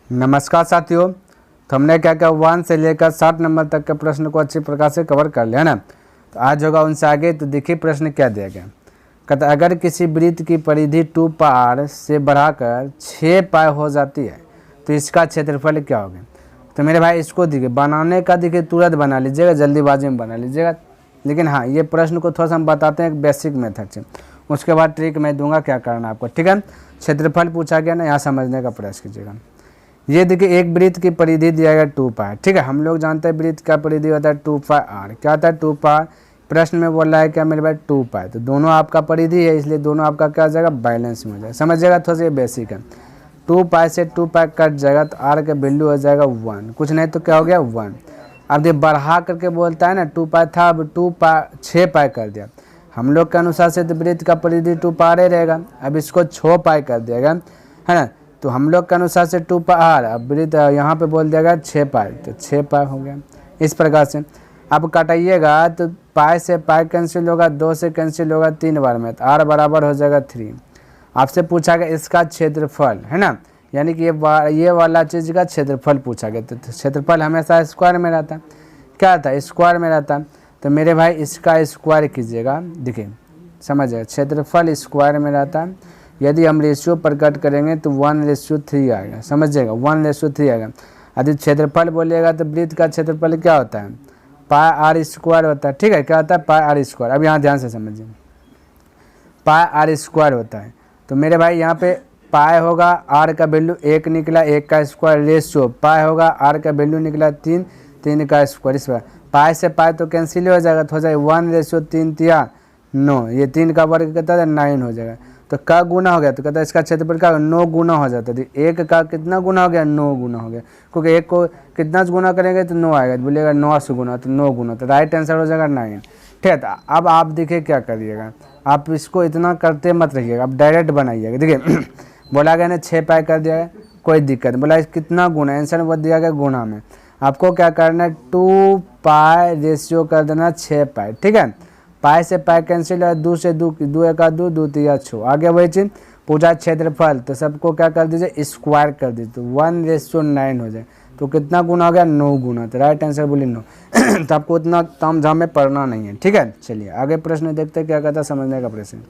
नमस्कार साथियों, तो हमने क्या क्या 1 से लेकर 60 नंबर तक के प्रश्न को अच्छी प्रकार से कवर कर लिया ना। तो आज होगा उनसे आगे। तो देखिए प्रश्न क्या दिया गया। कहता अगर किसी वृत्त की परिधि 2 पार से बढ़ाकर 6 पाई हो जाती है तो इसका क्षेत्रफल क्या होगा। तो मेरे भाई इसको देखिए बनाने का देखिए तुरंत बना लीजिएगा, जल्दीबाजी में बना लीजिएगा। लेकिन हाँ, ये प्रश्न को थोड़ा सा हम बताते हैं एक बेसिक मेथड से, उसके बाद ट्रिक मैं दूंगा क्या करना आपको, ठीक है। क्षेत्रफल पूछा गया ना, यहाँ समझने का प्रयास कीजिएगा। ये देखिए एक वृत्त की परिधि दिया गया 2 पाई, ठीक है। हम लोग जानते हैं वृत्त का परिधि होता है 2 पाई आर। क्या होता है 2 पाई, प्रश्न में बोल रहा है क्या मेरे भाई 2 पाई, तो दोनों आपका परिधि है इसलिए दोनों आपका क्या हो जाएगा, बैलेंस में हो जाएगा। समझिएगा, थोड़ा सा ये बेसिक है। 2 पाई से 2 पाई कट जाएगा तो आर का वैल्यू हो जाएगा 1, कुछ नहीं तो क्या हो गया 1। अब ये बढ़ा करके बोलता है ना 2 पाई था, अब 2 पाई 6 पाई कर दिया। हम लोग के अनुसार से तो वृत्त का परिधि 2 पाई रहेगा, अब इसको 6 पाई कर दिया गया है ना। तो हम लोग के अनुसार से 2 पाई आर, अब वृत्त यहाँ पे बोल दिया गया 6 पाई, तो 6 पाई हो गया। इस प्रकार से अब काटाइएगा तो पाई से पाई कैंसिल होगा, 2 से कैंसिल होगा 3 बार में, तो आर बराबर हो जाएगा 3। आपसे पूछा गया इसका क्षेत्रफल, है ना, यानी कि ये वाला चीज़ का क्षेत्रफल पूछा गया। तो क्षेत्रफल हमेशा स्क्वायर में रहता, क्या था स्क्वायर में रहता। तो मेरे भाई इसका स्क्वायर कीजिएगा, देखिए समझिएगा, क्षेत्रफल स्क्वायर में रहता है। यदि हम रेशियो पर कट करेंगे तो 1:3 आएगा, समझिएगा 1:3 आएगा। यदि क्षेत्रफल बोलिएगा तो वृत्त का क्षेत्रफल क्या होता है, पाई आर स्क्वायर होता है, ठीक है। क्या होता है पाई आर स्क्वायर। अब यहाँ ध्यान से समझिए, पाई आर स्क्वायर होता है। तो मेरे भाई यहाँ पे पाई होगा, आर का वैल्यू 1 निकला, 1 का स्क्वायर रेशियो पाई होगा, आर का वैल्यू निकला 3, 3 का स्क्वायर। इस पर पाई से पाई तो कैंसिल हो जाएगा, तो हो जाएगा 1:3 9, ये 3 का वर्ग कहता है 9 हो जाएगा। तो का गुना हो गया, तो कहता है इसका क्षेत्रफल का 9 गुना हो जाता है। 1 का कितना गुना हो गया, 9 गुना हो गया, क्योंकि 1 को कितना से गुना करेंगे तो 9 आएगा, बोलिएगा 9 से गुना, तो 9 गुना, तो राइट आंसर हो जाएगा 9, ठीक है। तो अब आप देखिए क्या करिएगा, आप इसको इतना करते मत रहिएगा, आप डायरेक्ट बनाइएगा। देखिए बोला गया ना 6 पाई कर दिया गया, कोई दिक्कत नहीं, बोला कितना गुना, आंसर में दिया गया गुना में। आपको क्या करना है 2 पाई रेशियो कर देना 6 पाई, ठीक है। पाई से पाई कैंसिल है, 2 से 2, 2 1 2, 2 3 6, आगे वही चीज पूछा क्षेत्रफल, तो सबको क्या कर दीजिए स्क्वायर कर दीजिए, तो 1:9 हो जाए। तो कितना गुना हो गया 9 गुना, तो राइट आंसर बोलिए 9। तो आपको उतना ताम झाम में पढ़ना नहीं है, ठीक है। चलिए आगे प्रश्न देखते हैं क्या कहता है, समझने का प्रश्न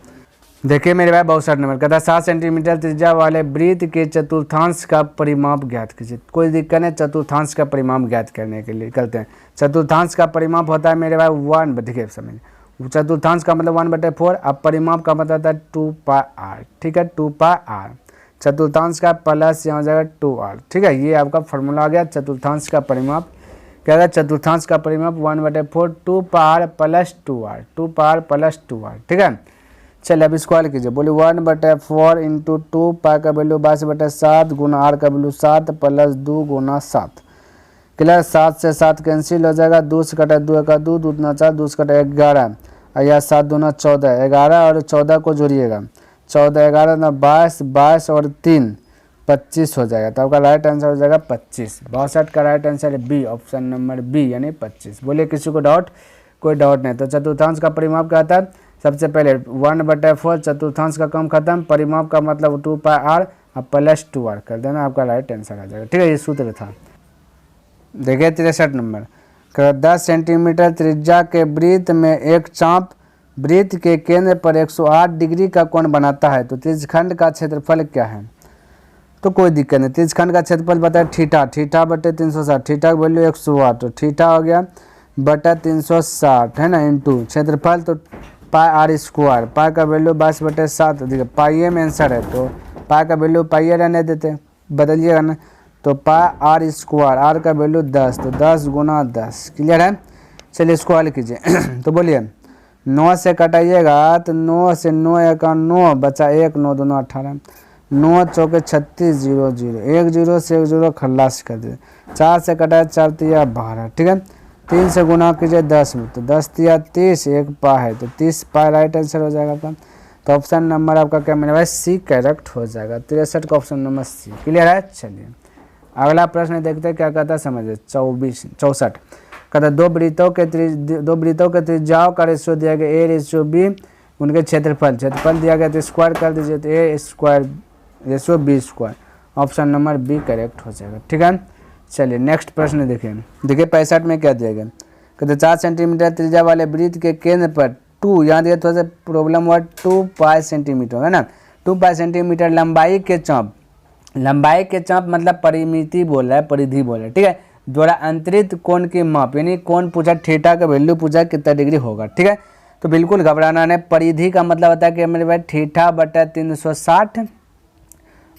देखिए मेरे भाई। 62 नंबर कहता है 7 सेंटीमीटर त्रिज्या वाले वृत्त के चतुर्थांश का परिमाप ज्ञात कीजिए। कोई दिक्कत नहीं, चतुर्थांश का परिमाप ज्ञात करने के लिए करते हैं। चतुर्थांश का परिमाप होता है मेरे भाई 1, देखिए समझ, चतुर्थांश का मतलब 1/4, अब परिमाप का मतलब होता है 2 पाई आर, ठीक है 2 पाई आर। चतुर्थांश का प्लस यहाँ हो जाएगा 2r, ठीक है। ये आपका फॉर्मूला आ गया चतुर्थांश का परिमाप। क्या है चतुर्थांश का परिमाप 1/4 2 pi plus 2r, 2 pi plus 2r, ठीक है। चलिए अब इसको हल कीजिए, बोलिए 1/4 इंटू 2 पाई का वैल्यू 22/7 गुना r का वैल्यू 7 प्लस 2 गुना 7। क्लियर, 7 से 7 कैंसिल हो जाएगा, 2 से कटा 2 का 2, 2 दूना 4, 2 से कटा 11, या 7 दूना 14, 11 और 14 को जोड़िएगा, 14 11 ना 22, 22 और 3 25 हो जाएगा। तो आपका राइट आंसर हो जाएगा 25। 62 का राइट आंसर है बी, ऑप्शन नंबर बी यानी 25। बोलिए किसी को डाउट, कोई डाउट नहीं। तो चतुर्थांश का परिमाप क्या था, सबसे पहले 1/4 चतुर्थांश का कम खत्म, परिमाप का मतलब 2 पाई आर अब प्लस 2r कर देना, आपका राइट आंसर आ जाएगा, ठीक है। ये सूत्र था। देखिए 63 नंबर, 10 सेंटीमीटर त्रिज्या के वृत्त में एक चाप वृत्त के केंद्र पर 108 डिग्री का कोण बनाता है, तो त्रिज्यखंड का क्षेत्रफल क्या है। तो कोई दिक्कत नहीं, त्रिज्यखंड का क्षेत्रफल बताए थीटा, थीटा बटे 360, थीटा की वैल्यू 108, तो थीटा हो गया बटा 360 है ना, इंटू क्षेत्रफल तो पाई आर स्क्वायर, पाई का वैल्यू 22/7, देखिए पाई में आंसर है तो पाई का वैल्यू पाई रहने देते, बदलिएगा ना, तो पाई आर स्क्वायर, आर का वैल्यू 10, तो 10 गुना 10, क्लियर है। चलिए इसको हल कीजिए। तो बोलिए 9 से कटाइएगा तो 9 से 9 1 9 बचा 1, 9 2 18, 9 चौके 36 0 0, 1 0 से 1 0 खल्लास कर दे, 4 से कटाया 4 3 12, ठीक है। 3 से गुना कीजिए 10 में, तो 10 3 30, 1 पाई है तो 30 पाई राइट आंसर हो जाएगा आपका। तो ऑप्शन नंबर आपका क्या मेरा भाई सी करेक्ट हो जाएगा। 63 का ऑप्शन नंबर सी, क्लियर है। चलिए अगला प्रश्न देखते हैं क्या कहता है, समझिए 64 कहता है दो वृत्तों के त्रिज्याओं का रेशियो दिया गया a/b, उनके क्षेत्रफल दिया गया तो स्क्वायर कर दीजिए, तो a² ratio b², option number B correct हो जाएगा। ठीक है, चलिए नेक्स्ट प्रश्न देखिए। देखिए 65 में क्या दिया गया, कहते 4 सेंटीमीटर त्रिज्या वाले वृत्त के केंद्र पर 2, यहाँ दिया थोड़ा सा प्रॉब्लम हुआ, 2 पाई सेंटीमीटर है ना, 2 पाई सेंटीमीटर लंबाई के चाप मतलब परिमिति बोल रहा है, परिधि बोल रहा है। ठीक है, द्वारा अंतरित कोण की माप, यानी कोण पूछा, थीटा का वैल्यू पूछा कितना डिग्री होगा। ठीक है, तो बिल्कुल घबराना नहीं। परिधि का मतलब होता है कि मेरे भाई थीटा बटा 360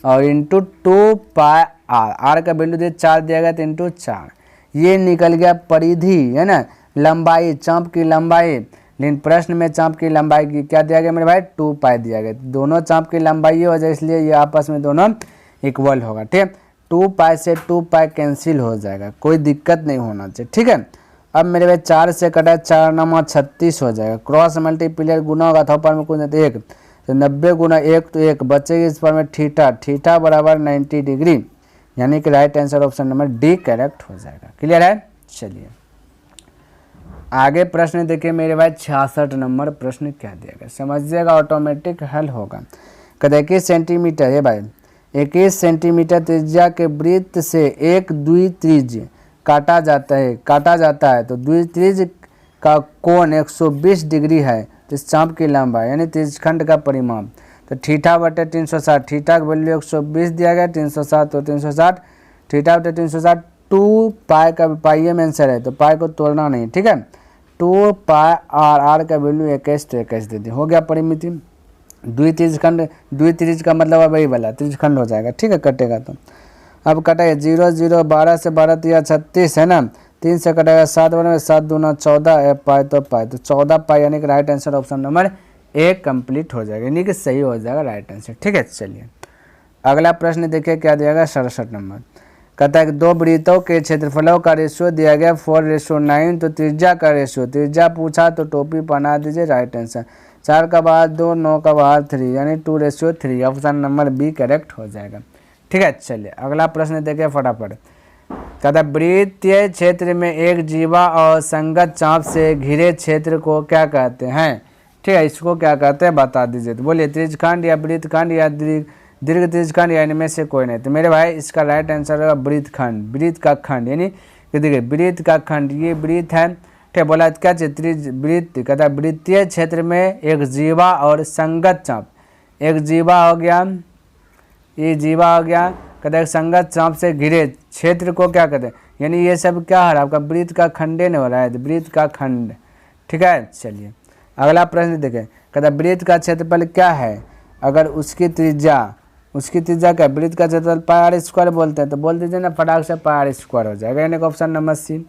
और इंटू 2 पाई आर का वैल्यू दे 4 दिया गया तो इंटू 4, ये निकल गया परिधि है ना, लंबाई, चाप की लंबाई। लेकिन प्रश्न में चाप की लंबाई की क्या दिया गया मेरे भाई, 2 पाई दिया गया। दोनों चाप की लंबाई हो जाए, इसलिए ये आपस में दोनों इक्वल होगा। ठीक है, 2 पाई से 2 पाई कैंसिल हो जाएगा, कोई दिक्कत नहीं होना चाहिए। ठीक है, अब मेरे भाई 4 से कटा 4 9 36 हो जाएगा, क्रॉस मल्टीप्लियर गुना होगा था पर में कुछ नहीं, 1 तो 90 गुना 1 तो 1 बचेगी, इस पर में थीटा बराबर 90 डिग्री, यानी कि right answer option number D correct हो जाएगा। क्लियर है, चलिए आगे प्रश्न देखिए मेरे भाई 66 नंबर प्रश्न क्या दिया गया, समझिएगा, ऑटोमेटिक हल होगा। कहते 21 सेंटीमीटर है भाई, 21 सेंटीमीटर त्रिज्या के वृत्त से एक द्वित्रिज्य काटा जाता है तो द्वित्रिज्य का कोण 120 डिग्री है, तो इस चाप की लंबाई यानी त्रिज्यखंड का परिमाप, तो थीटा बटे 360, थीटा का वैल्यू 120 दिया गया, 360 तो 360, थीटा बटे 360, 2 पाई का पाई में आंसर है तो पाई को तोड़ना नहीं। ठीक है, 2 पाई आर का वैल्यू 21 तो 21 दे दी, हो गया परिमिति। द्वित्रिज्य का मतलब वही वाला त्रिज्यखंड हो जाएगा। ठीक है, कटेगा तो अब कटाइए 0 0 12 से 12 तिया 36 है ना, 3 से कटेगा 7 बने 7 दूना 14 पाई तो 14 पाई, यानी कि right answer option number A complete हो जाएगा, यानी कि सही हो जाएगा राइट आंसर। ठीक है, चलिए अगला प्रश्न देखिए क्या दिया गया 67 नंबर। कहता है कि 2 वृत्तों के क्षेत्रफलों का रेशियो दिया गया 4:9, तो त्रिज्या का रेशियो, त्रिज्या पूछा तो टोपी पहना दीजिए, राइट आंसर। 4 का बाहर 2, 9 का बाहर 3, यानी 2:3, ऑप्शन नंबर बी करेक्ट हो जाएगा। ठीक है, चलिए अगला प्रश्न देखिए फटाफट। कहता है वृत्तीय क्षेत्र में एक जीवा और संगत चाप से घिरे क्षेत्र को क्या कहते हैं। ठीक है, इसको क्या कहते हैं बता दीजिए, तो बोलिए त्रिज्यखंड या वृत्तखंड या दीर्घ त्रिज्यखंड या इनमें से कोई नहीं। तो मेरे भाई इसका राइट आंसर होगा वृत्तखंड, वृत्त का खंड, यानी कि देखिए वृत्त का खंड, ये वृत्त है। ठीक है, बोला क्या चाहिए वृत्त, कहता है वृत्तीय क्षेत्र में एक जीवा और संगत चाप, एक जीवा हो गया, ये जीवा हो गया, कहते हैं संगत चाप से घिरे क्षेत्र को क्या कहते हैं, यानी ये सब क्या है आपका वृत्त का खंडे नहीं हो रहा है, वृत्त का खंड। ठीक है, चलिए अगला प्रश्न देखें। कहता है वृत्त का क्षेत्रफल क्या है, अगर उसकी त्रिज्या क्या, वृत्त का क्षेत्रफल पाई आर स्क्वायर बोलते हैं, तो बोल दीजिए ना फटाक से पाई आर स्क्वायर हो जाएगा, यानी कि ऑप्शन नंबर सी।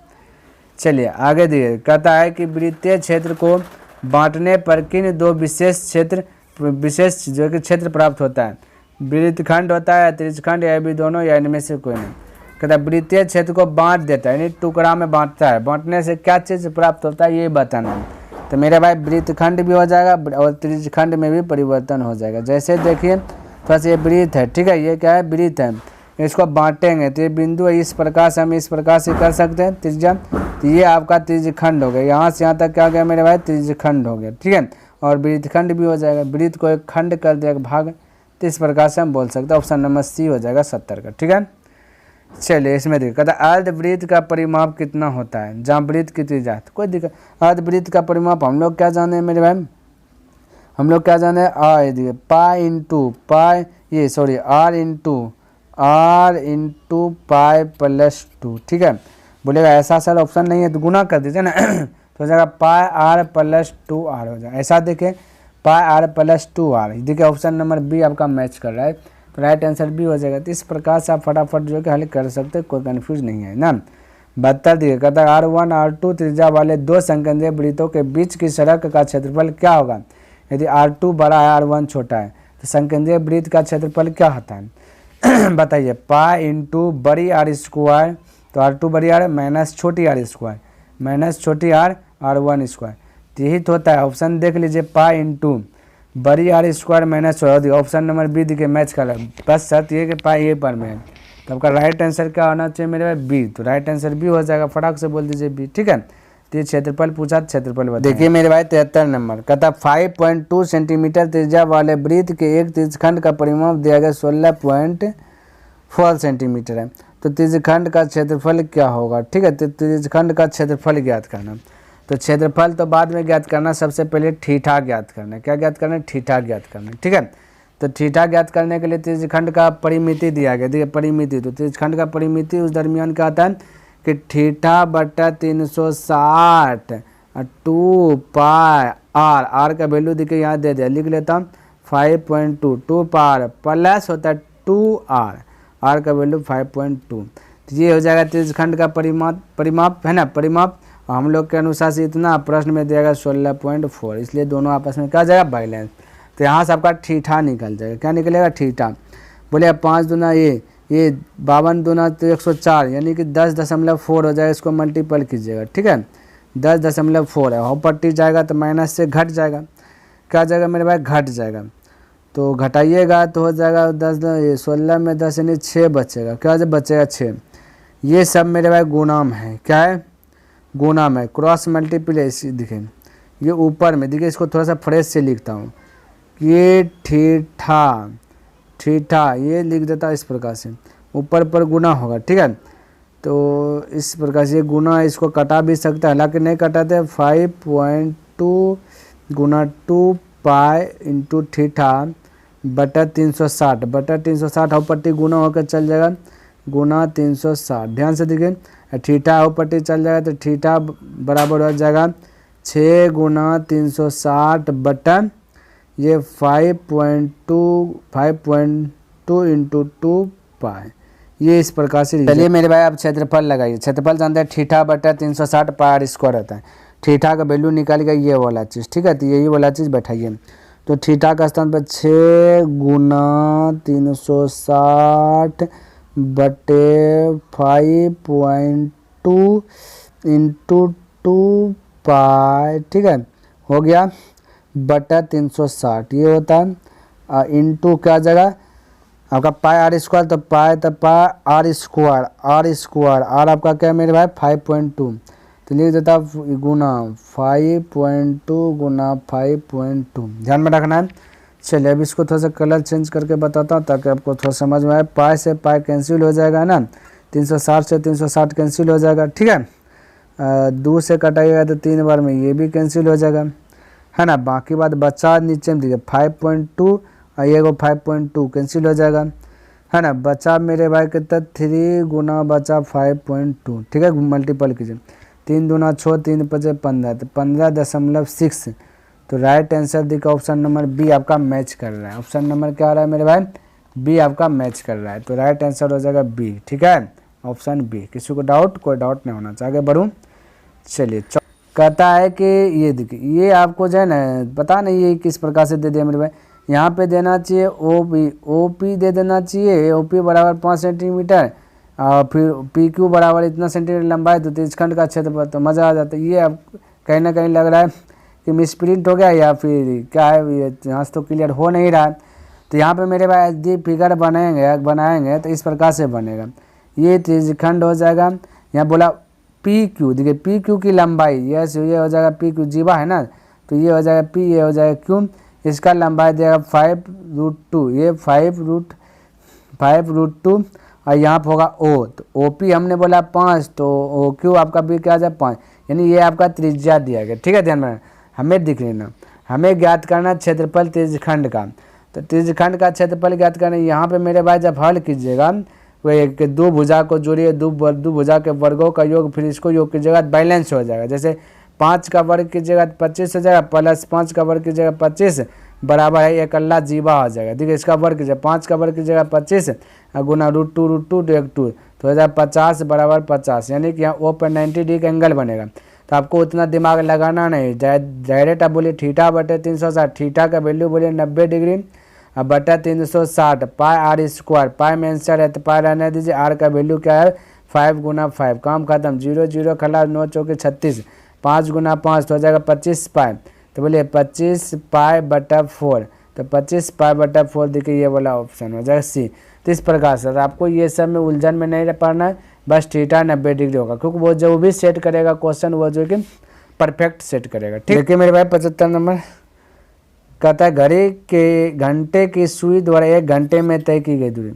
चलिए आगे दिए, कहता है कि वृत्तीय क्षेत्र को बांटने पर किन 2 विशेष जो कि क्षेत्र प्राप्त होता है, वृत्तखंड होता है, त्रिज्यखंड, या भी दोनों, या इनमें से कोई नहीं। कहता है वृत्तीय क्षेत्र को बांट देता है, यानी टुकड़ा में बांटता है, बांटने से क्या चीज़ प्राप्त होता है ये बताना है। तो मेरे भाई वृत्तखंड भी हो जाएगा और त्रिज्यखंड में भी परिवर्तन हो जाएगा। जैसे देखिए थोड़ा सा ये वृत्त है, ठीक है, ये क्या है वृत्त है, इसको बांटेंगे तो ये बिंदु है, इस प्रकार से हम इस प्रकार से कर सकते हैं त्रिज्या, तो ये आपका त्रिज्यखंड हो गया, यहाँ से यहाँ तक क्या हो गया मेरे भाई त्रिज्यखंड हो गया। ठीक है, और वृत्तखंड भी हो जाएगा, वृत्त को एक खंड कर दिया भाग, तो इस प्रकार से हम बोल सकते हैं, ऑप्शन नंबर सी हो जाएगा 70 का। ठीक है, चलिए इसमें देखिए कहता है अर्धवृत्त का परिमाप कितना होता है, जहाँ वृत्त की त्रिज्या, कोई दिक्कत, अर्धवृत्त का परिमाप हम लोग क्या जाने मेरे भाई, हम लोग क्या जाने देखिए पाई इंटू पाई, ये sorry R into pi plus 2। ठीक है, बोलेगा ऐसा सर ऑप्शन नहीं है तो गुना कर दीजिए ना तो हो जाएगा पाई आर प्लस 2 आर हो जाएगा, ऐसा देखें पाई आर प्लस 2 आर, देखिए ऑप्शन नंबर बी आपका मैच कर रहा है, तो राइट आंसर भी हो जाएगा। तो इस प्रकार से आप फटाफट जो कि हल कर सकते हैं, कोई कन्फ्यूज नहीं है ना। 72 दिए, कहता है R1 R2 त्रिज्या वाले 2 संकेंद्रीय वृत्तों के बीच की सड़क का क्षेत्रफल क्या होगा, यदि R2 बड़ा है R1 छोटा है, तो संकेंद्रीय वृत्त का क्षेत्रफल क्या होता है बताइए, पाई इंटू बड़ी आर स्क्वायर, तो R2 बड़ी आर माइनस छोटी आर स्क्वायर माइनस छोटी आर R1 स्क्वायर, तो यही तो होता है। ऑप्शन देख लीजिए पाई इंटू बड़ी R square minus option number B दिखे मैच कर, बस शर्त ये कि पाई ए पर में है, तो आपका राइट आंसर क्या होना चाहिए मेरे भाई बी, तो राइट आंसर बी हो जाएगा, फटाक से बोल दीजिए बी। ठीक है, तो ये क्षेत्रफल पूछा, क्षेत्रफल बताइए। देखिए मेरे भाई 73 नंबर, कहता 5.2 सेंटीमीटर त्रिज्या वाले वृत्त के एक त्रिज्यखंड का परिमाप दिया गया 4 सेंटीमीटर है। तो त्रिज्यखंड का क्षेत्रफल क्या होगा, ठीक है। तो त्रिज्यखंड का क्षेत्रफल ज्ञात करना, तो क्षेत्रफल तो बाद में ज्ञात करना, सबसे पहले थीटा ज्ञात करना है। क्या ज्ञात करना है, थीटा ज्ञात करना है, ठीक है। तो थीटा ज्ञात करने के लिए त्रिज्यखंड का परिमिति दिया गया, देखिए परिमिति, तो त्रिज्यखंड का परिमिति उस दरमियान क्या आता है कि थीटा बटा 360 2 पाई आर, आर का वैल्यू देखिए यहाँ दे दिया, लिख लेता हूँ 5.2, 2 पार प्लस होता है 2 आर, आर का वैल्यू 5.2। तो ये हो जाएगा त्रिज्यखंड का परिमाप है ना, परिमाप। हम लोग के अनुसार से इतना, प्रश्न में दिया गया 16.4, इसलिए दोनों आपस में क्या जाएगा, बैलेंस। तो यहाँ से आपका थीटा निकल जाएगा, क्या निकलेगा, थीटा। बोले 5 दूना ये 52 दूना तो 104, यानी कि 10.4 हो जाएगा, इसको मल्टीपल कीजिएगा, ठीक है। 10.4 है, और पट्टी जाएगा तो माइनस से घट जाएगा, क्या जाएगा मेरे भाई, घट जाएगा। तो घटाइएगा तो हो जाएगा 16 में 10 यानी 6 बचेगा, क्या बचेगा 6। ये सब मेरे भाई गुणाम है, क्या है, गुणाम है, क्रॉस मल्टीप्लाई दिखे, ये ऊपर में देखिए, इसको थोड़ा सा फ्रेश से लिखता हूँ, ये थीटा, थीटा ये लिख देता इस प्रकार से, ऊपर पर गुना होगा, ठीक है। तो इस प्रकार से ये गुना, इसको कटा भी सकता है, हालांकि नहीं कटाते, 5.2 गुना 2 पाई इंटू थीटा बटा 360, बटा 360 और पट्टी गुना होकर चल जाएगा, गुना 360। ध्यान से देखिए, थीटा और पट्टी चल जाएगा तो थीटा बराबर हो जाएगा 6 गुना 360 बटा ये 5.2 इंटू 2 पाई, ये इस प्रकार से। चलिए मेरे भाई आप क्षेत्रफल लगाइए, क्षेत्रफल जानते हैं थीटा बटा 360 पाई स्क्वायर रहता है, थीटा का वैल्यू निकाल के ये वाला चीज़, ठीक है। तो यही वाला चीज़ बैठाइए, तो थीटा का स्थान पर 6 गुना 360 बटे 5.2 इंटू 2 पाई, ठीक है, हो गया बटा 360, ये होता है इंटू क्या जगह आपका पाई आर स्क्वायर, तो पाई आर स्क्वायर, आर आपका क्या है मेरे भाई 5.2, तो लिख देता गुना 5.2 गुना 5.2, ध्यान में रखना है। चलिए अब इसको थोड़ा सा कलर चेंज करके बताता हूँ ताकि आपको थोड़ा समझ में आए। पाई से पाई कैंसिल हो जाएगा ना, 360 से 360 कैंसिल हो जाएगा, ठीक है। 2 से कटाइएगा तो 3 बार में ये भी कैंसिल हो जाएगा, है ना। बाकी बात बचा नीचे में देखिए 5.2 और ये 5.2 कैंसिल हो जाएगा, है ना। बचा मेरे भाई कितना 3 गुना बचा 5.2, ठीक है, मल्टीपल कीजिए, 3 दूना 6 3 5 15, तो 15.6। तो राइट आंसर देखिए ऑप्शन नंबर बी आपका मैच कर रहा है, ऑप्शन नंबर क्या आ रहा है मेरे भाई, बी आपका मैच कर रहा है। तो राइट आंसर हो जाएगा बी, ठीक है, ऑप्शन बी। किसी को डाउट, कोई डाउट नहीं होना चाहिए, आगे बढ़ूँ। चलिए कहता है कि ये देखिए, ये आपको जो है ना पता नहीं ये किस प्रकार से दे दिया मेरे भाई, यहाँ पे देना चाहिए ओ पी दे देना चाहिए, ओ पी बराबर 5 सेंटीमीटर और फिर पी क्यू बराबर इतना सेंटीमीटर लंबाई, तो त्रिज्यखंड का क्षेत्रफल, तो मज़ा आ जाता है। ये अब कहीं ना कहीं लग रहा है कि मिसप्रिंट हो गया या फिर क्या है, ये यहाँ से तो क्लियर हो नहीं रहा। तो यहाँ पे मेरे भाई यदि फिगर बनाएंगे तो इस प्रकार से बनेगा, ये त्रिज्यखंड हो जाएगा। यहाँ बोला पी क्यू, देखिए पी क्यू की लंबाई, ये हो जाएगा पी क्यू, जीवा है ना, तो ये हो जाएगा पी, ये हो जाएगा क्यू, इसका लंबाई देगा 5√2, ये 5√2 और यहाँ पर होगा ओ, तो ओ पी हमने बोला 5, तो ओ क्यू आपका भी क्या जाए 5, यानी ये आपका त्रिज्या दिया गया, ठीक है। ध्यान में हमें दिख लेना, हमें ज्ञात करना क्षेत्रफल त्रिज्यखंड का। तो त्रिज्यखंड का क्षेत्रफल ज्ञात करना, यहाँ पे मेरे भाई जब हल कीजिएगा वो एक 2 भुजा को जोड़िए, 2 भुजा के वर्गों का योग, फिर इसको योग कीजिएगा बैलेंस हो जाएगा। जैसे 5 का वर्ग कीजिएगा 25 हो जाएगा, प्लस 5 का वर्ग कीजिएगा 25 बराबर है एक अल्लाह जीवा हो जाएगा। देखिए इसका वर्ग कीजिएगा, 5 का वर्ग कीजिएगा 25 गुना √2 तो 1 तो हो जाएगा 50 बराबर 50, यानी कि यहाँ ओ पर 90 डिग्री का एंगल बनेगा। तो आपको उतना दिमाग लगाना नहीं, डायरेक्ट आप बोलिए थीटा बटे 360, थीटा का वैल्यू बोलिए 90 डिग्री बटा 360 पाई आर स्क्वायर, पाई में आंसर है तो पाई रहने दीजिए, आर का वैल्यू क्या है 5 गुना 5, काम खत्म, 0 0 खला 9 चौके 36, 5 गुना 5 तो हो जाएगा 25 पाई, तो बोलिए 25 पाई बटा 4, तो 25 पाई बटा 4 देखिए ये वाला ऑप्शन हो जाएगा सी। तो इस प्रकार से आपको ये सब में उलझन में नहीं पड़ना है, बस थीटा 90 डिग्री होगा, क्योंकि वो जो भी सेट करेगा क्वेश्चन वो जो कि परफेक्ट सेट करेगा, ठीक है। देखिए मेरे भाई 75 नंबर कहता है घड़ी के घंटे की सुई द्वारा 1 घंटे में तय की गई दूरी,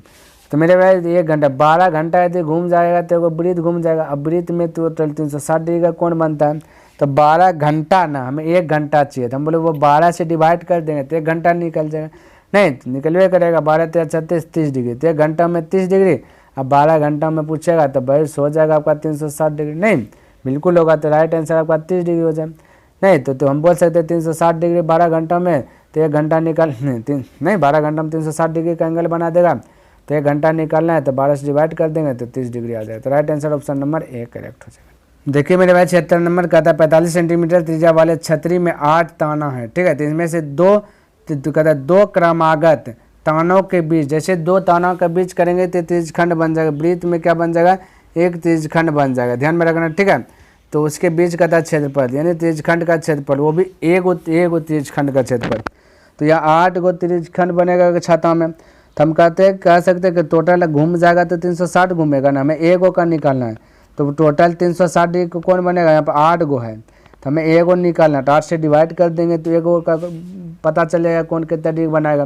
तो मेरे भाई 1 घंटा 12 घंटा यदि घूम जाएगा तो वृत्त घूम जाएगा। अब वृत्त में तो 360 डिग्री का कोण बनता है। तो 12 घंटा ना, हमें 1 घंटा चाहिए, तो हम बोले वो 12 से डिवाइड कर देंगे तो 1 घंटा निकल जाएगा। नहीं तो निकलवे करेगा, 12 × 36 30 डिग्री, तो 1 घंटा में 30 डिग्री। अब 12 घंटा में पूछेगा तो भाई हो जाएगा आपका 360 डिग्री। नहीं बिल्कुल होगा, तो राइट आंसर आपका 30 डिग्री हो जाए। नहीं तो हम बोल सकते हैं 360 डिग्री 12 घंटा में, तो 1 घंटा निकल नहीं 12 घंटा में 360 डिग्री का एंगल बना देगा, तो 1 घंटा निकालना है तो 12 से डिवाइड कर देंगे तो 30 डिग्री आ जाएगा। तो right answer option number A correct हो जाएगा। देखिए मेरे भाई 76 नंबर कहता है 45 सेंटीमीटर त्रिज्या वाले छतरी में 8 ताना है, ठीक है। तो इसमें से कहता है 2 क्रमागत तानों के बीच, जैसे 2 तानों के बीच करेंगे तो त्रिज्यखंड बन जाएगा। वृत्त में क्या बन जाएगा, एक त्रिज्यखंड बन जाएगा, ध्यान में रखना, ठीक है। तो उसके बीच का था क्षेत्रफल, यानी त्रिज्यखंड का क्षेत्रफल, वो भी एक त्रिज्यखंड का क्षेत्रफल। तो यहाँ 8 गो त्रिज्यखंड बनेगा छाता में। तो हम कह सकते हैं कि टोटल घूम जाएगा तो 360 घूमेगा ना, हमें 1 गो का निकालना है। तो टोटल 360 डिग्री को कौन बनेगा, यहाँ पर 8 गो है, तो हमें 1 गो निकालना है। तो 8 से डिवाइड कर देंगे तो 1 गो का पता चलेगा कौन कितना डिग्री बनाएगा।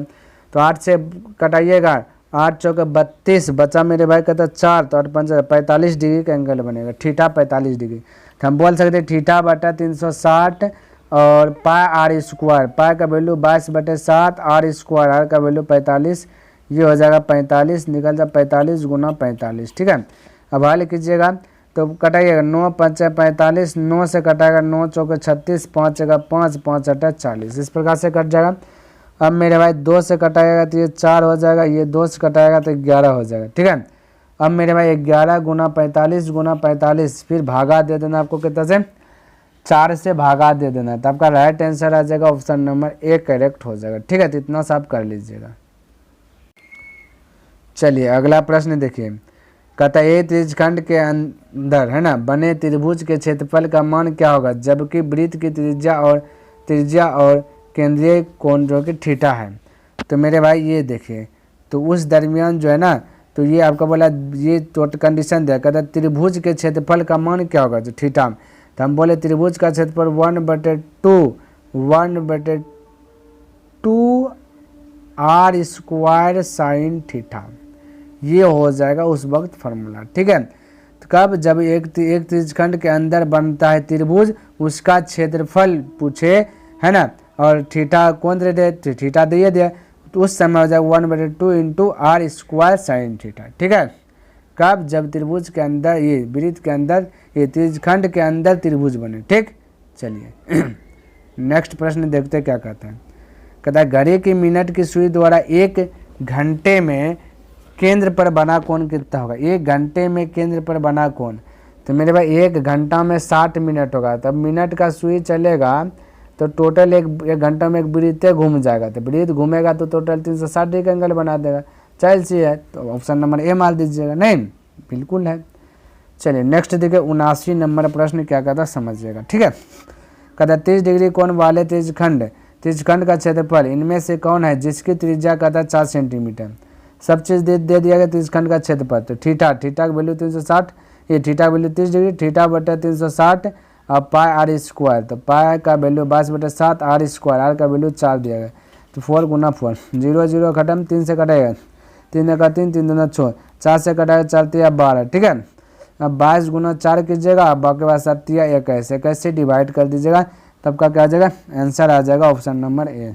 तो 8 से कटाइएगा, 8 चौके 32 बचा मेरे भाई कहता 4, तो 8 5 45 डिग्री का एंगल बनेगा, थीटा 45 डिग्री। तो हम बोल सकते हैं थीटा बटा 360 और पाई आर स्क्वायर, पाई का वैल्यू 22/7, आर स्क्वायर, आर का वैल्यू 45, ये हो जाएगा 45, निकल जाए 45 × 45, ठीक है। अब हल कीजिएगा तो कटाइएगा, 9 5 45, 9 से कटाएगा 9 चौके 36, 5 5, 5 8 40, इस प्रकार से कट जाएगा। अब मेरे भाई 2 से कटाएगा तो ये 4 हो जाएगा, ये 2 से कटाएगा तो 11 हो जाएगा, ठीक है। अब मेरे भाई 11 × 45 × 45, फिर भागा दे देना आपको कितना से, 4 से भागा दे देना, तो आपका राइट आंसर आ जाएगा ऑप्शन नंबर ए करेक्ट हो जाएगा, ठीक है। तो इतना सा आप कर लीजिएगा। चलिए अगला प्रश्न देखिए, कहता है एक त्रिज्यखंड के अंदर है ना बने त्रिभुज के क्षेत्रफल का मान क्या होगा जबकि वृत्त की त्रिज्या और केंद्रीय कोण जो कि थीटा है। तो मेरे भाई ये देखिए, तो उस दरमियान जो है ना, तो ये आपका बोला ये टोटल कंडीशन दिया, कहता है त्रिभुज के क्षेत्रफल का मान क्या होगा, तो थीटा। तो हम बोले त्रिभुज का क्षेत्रफल 1/2 आर स्क्वायर साइन थीटा, ये हो जाएगा उस वक्त फार्मूला, ठीक है। तो कब, जब एक त्रिज्यखंड के अंदर बनता है त्रिभुज, उसका क्षेत्रफल पूछे है ना, और थीटा कौन दे दे, थीटा दिए दे, तो उस समय हो जाएगा 1/2 × आर स्क्वायर साइन थीटा, ठीक है। कब, जब त्रिभुज के अंदर, ये वृत्त के अंदर, ये त्रिज्यखंड के अंदर त्रिभुज बने, ठीक। चलिए नेक्स्ट प्रश्न देखते क्या कहता है। कहता है घड़ी की मिनट की सुई द्वारा 1 घंटे में केंद्र पर बना कोण कितना होगा, 1 घंटे में केंद्र पर बना कोण। तो मेरे भाई 1 घंटा में 60 मिनट होगा, तब मिनट का सुई चलेगा तो टोटल एक घंटा में एक वृत्त घूम जाएगा, तो वृत्त घूमेगा तो टोटल 360 डिग्री का एंगल बना देगा। चल सी है, तो ऑप्शन नंबर ए मार दीजिएगा। नहीं बिल्कुल है। चलिए नेक्स्ट देखिए 79 नंबर प्रश्न क्या कहता समझिएगा, ठीक है। कहता 30 डिग्री कोण वाले त्रिज्यखंड का क्षेत्रफल इनमें से कौन है जिसकी त्रिज्या कहता 4 सेंटीमीटर। सब चीज़ दे दिया गया त्रिज्यखंड का क्षेत्रफल। तो थीटा का वैल्यू 360, ये थीटा का वैल्यू 30 डिग्री, थीटा बटा 360 और पाई आर स्क्वायर, तो पाई का वैल्यू 22/7, आर स्क्वायर, आर का वैल्यू 4 दिया गया। तो 4 × 4, 0 0 खत्म, 3 से कटेगा, 3 का 3, 3 दूना 6, 4 से कटाएगा 4 3 12, ठीक है। अब 22 × 4 कीजिएगा, बाकी बाद 7 21 से डिवाइड कर दीजिएगा, तब का क्या आ जाएगा, आंसर आ जाएगा ऑप्शन नंबर ए,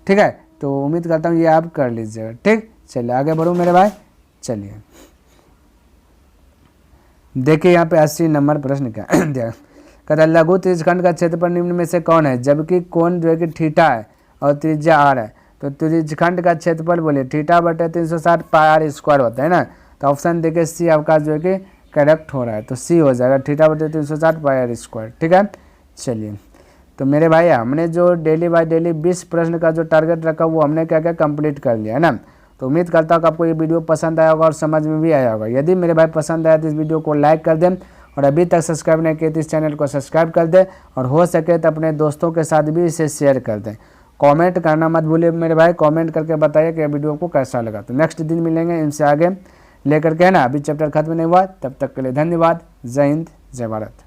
ठीक है। तो उम्मीद करता हूँ ये आप कर लीजिएगा, ठीक। चलिए आगे बढ़ूँ मेरे भाई। चलिए देखिए यहाँ पे 80 नंबर प्रश्न क्या दिया। कहता है लघु त्रिज्यखंड का क्षेत्रफल निम्न में से कौन है जबकि कोण जो है कि थीटा है और त्रिज्या आर है। तो त्रिज्यखंड का क्षेत्रफल बोले थीटा बटे 360 पाई आर स्क्वायर होता है ना, तो ऑप्शन देखिए सी आपका जो है कि करेक्ट हो रहा है, तो सी हो जाएगा थीटा बटे 360 पाई आर स्क्वायर, ठीक है। चलिए तो मेरे भाई हमने जो डेली बाय डेली 20 प्रश्न का जो टारगेट रखा वो हमने क्या क्या कंप्लीट कर लिया है ना। तो उम्मीद करता हूँ कि आपको ये वीडियो पसंद आया होगा और समझ में भी आया होगा। यदि मेरे भाई पसंद आया तो इस वीडियो को लाइक कर दें, और अभी तक सब्सक्राइब नहीं किए तो इस चैनल को सब्सक्राइब कर दें, और हो सके तो अपने दोस्तों के साथ भी इसे शेयर कर दें। कमेंट करना मत भूलिए मेरे भाई, कमेंट करके बताइए कि वीडियो को कैसा लगा। तो नेक्स्ट दिन मिलेंगे इनसे आगे लेकर के, है ना। अभी चैप्टर खत्म नहीं हुआ, तब तक के लिए धन्यवाद। जय हिंद, जय भारत।